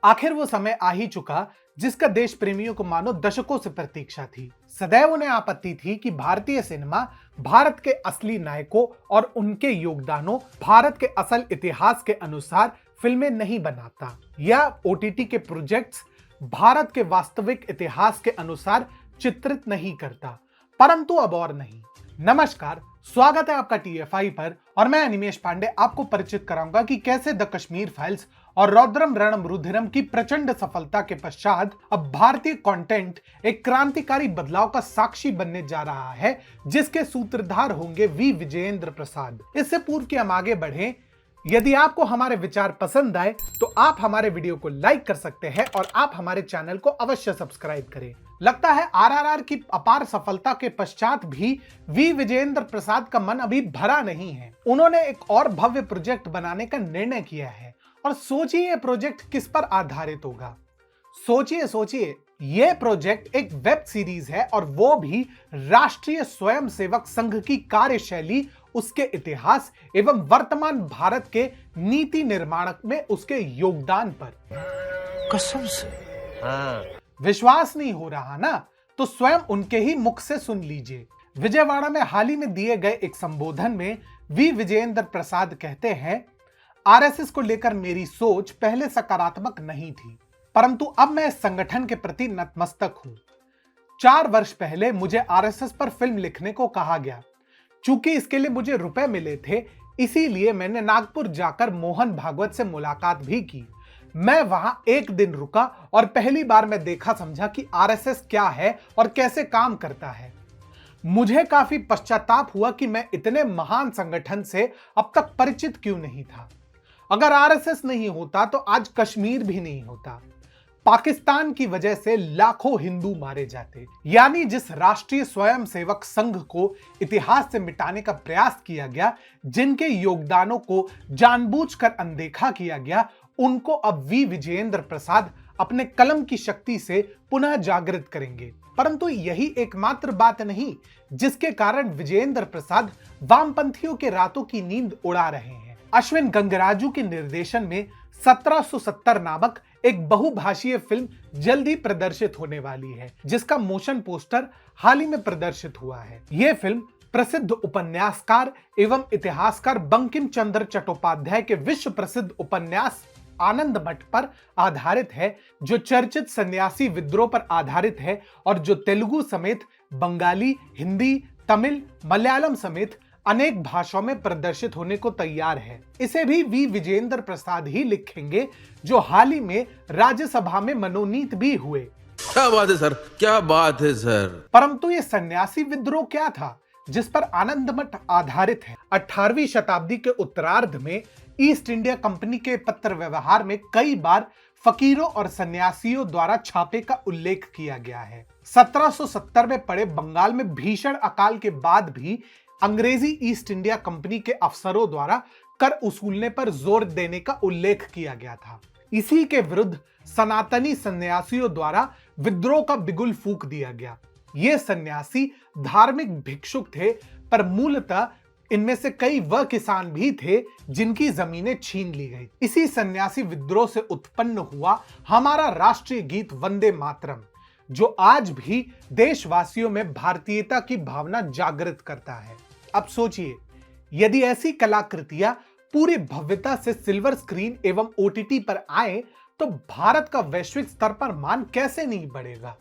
आखिर वो समय आ ही चुका जिसका देश प्रेमियों को मानो दशकों से प्रतीक्षा थी। सदैव उन्हें आपत्ति थी कि भारतीय सिनेमा भारत के असली नायकों और उनके योगदानों, भारत के असल इतिहास के अनुसार फिल्में नहीं बनाता, या ओटीटी के प्रोजेक्ट्स भारत के वास्तविक इतिहास के अनुसार चित्रित नहीं करता। परंतु अब और नहीं। नमस्कार, स्वागत है आपका टीएफआई पर और मैं अनिमेश पांडे आपको परिचित कराऊंगा कि कैसे द कश्मीर फाइल्स और रौद्रम रणम रुधिरम की प्रचंड सफलता के पश्चात अब भारतीय कंटेंट एक क्रांतिकारी बदलाव का साक्षी बनने जा रहा है, जिसके सूत्रधार होंगे वी विजयेंद्र प्रसाद। इससे पूर्व कि हम आगे बढ़ें, यदि आपको हमारे विचार पसंद आए तो आप हमारे वीडियो को लाइक कर सकते हैं और आप हमारे चैनल को अवश्य सब्सक्राइब करें। लगता है आरआरआर की अपार सफलता के पश्चात भी वी विजयेंद्र प्रसाद का मन अभी भरा नहीं है। उन्होंने एक और भव्य प्रोजेक्ट बनाने का निर्णय किया है और सोचिए ये प्रोजेक्ट किस पर आधारित होगा। सोचिए ये प्रोजेक्ट एक वेब सीरीज है और वो भी राष्ट्रीय स्वयंसेवक संघ की कार्यशैली, उसके इतिहास एवं वर्तमान भारत के नीति निर्माण में उसके योगदान पर। कसम से विश्वास नहीं हो रहा ना, तो स्वयं उनके ही मुख से सुन लीजिए। विजयवाड़ा में हाल ही में दिए गए एक संबोधन में वी विजयेंद्र प्रसाद कहते हैं, आरएसएस को लेकर मेरी सोच पहले सकारात्मक नहीं थी, परंतु अब मैं इस संगठन के प्रति नतमस्तक हूं। 4 वर्ष पहले मुझे आरएसएस पर फिल्म लिखने को कहा गया। चूंकि इसके लिए मुझे रुपए मिले थे, इसीलिए मैंने नागपुर जाकर मोहन भागवत से मुलाकात भी की। मैं वहां एक दिन रुका और पहली बार मैं देखा समझा कि आरएसएस क्या है और कैसे काम करता है। मुझे काफी पश्चाताप हुआ कि मैं इतने महान संगठन से अब तक परिचित क्यों नहीं था। अगर आरएसएस नहीं होता तो आज कश्मीर भी नहीं होता। पाकिस्तान की वजह से लाखों हिंदू मारे जाते। यानी जिस राष्ट्रीय स्वयंसेवक संघ को इतिहास से मिटाने का प्रयास किया गया, जिनके योगदानों को जानबूझकर अनदेखा किया गया, उनको अब वी विजयेंद्र प्रसाद अपने कलम की शक्ति से पुनः जागृत करेंगे। परंतु यही एकमात्र बात नहीं जिसके कारण विजयेंद्र प्रसाद वामपंथियों के रातों की नींद उड़ा रहे हैं। अश्विन गंगराजू के निर्देशन में 1770 नामक एक बहुभाषीय फिल्म जल्द ही प्रदर्शित होने वाली है, जिसका मोशन पोस्टर हाल ही में प्रदर्शित हुआ है। यह फिल्म प्रसिद्ध उपन्यासकार एवं इतिहासकार बंकिम चंद्र चट्टोपाध्याय के विश्व प्रसिद्ध उपन्यास आनंद मठ पर आधारित है, जो चर्चित सन्यासी विद्रोह पर आधारित है और जो तेलुगु समेत बंगाली, हिंदी, तमिल, मलयालम समेत अनेक भाषाओं में प्रदर्शित होने को तैयार है। इसे भी वी विजयेंद्र प्रसाद ही लिखेंगे, जो हाल ही में राज्यसभा में मनोनीत भी हुए। क्या बात है सर, क्या बात है सर। परंतु ये सन्यासी विद्रोह क्या था जिस पर आनंद मठ आधारित है? 18वीं शताब्दी के उत्तरार्ध में ईस्ट इंडिया कंपनी के पत्र व्यवहार में कई बार फकीरों और सन्यासियों द्वारा छापे का उल्लेख किया गया है। 1770 में पड़े बंगाल में भीषण अकाल के बाद भी अंग्रेजी ईस्ट इंडिया कंपनी के अफसरों द्वारा कर वसूलने पर जोर देने का उल्लेख किया गया था। इसी के विरुद्ध सनातनी सन्यासियों द्वारा विद्रोह का बिगुल फूंक दिया गया। ये सन्यासी धार्मिक भिक्षुक थे, पर मूलतः इनमें से कई वह किसान भी थे जिनकी जमीनें छीन ली गई। इसी सन्यासी विद्रोह से उत्पन्न हुआ हमारा राष्ट्रीय गीत वंदे मातरम, जो आज भी देशवासियों में भारतीयता की भावना जागृत करता है। अब सोचिए, यदि ऐसी कलाकृतियां पूरी भव्यता से सिल्वर स्क्रीन एवं ओटीटी पर आए तो भारत का वैश्विक स्तर पर मान कैसे नहीं बढ़ेगा।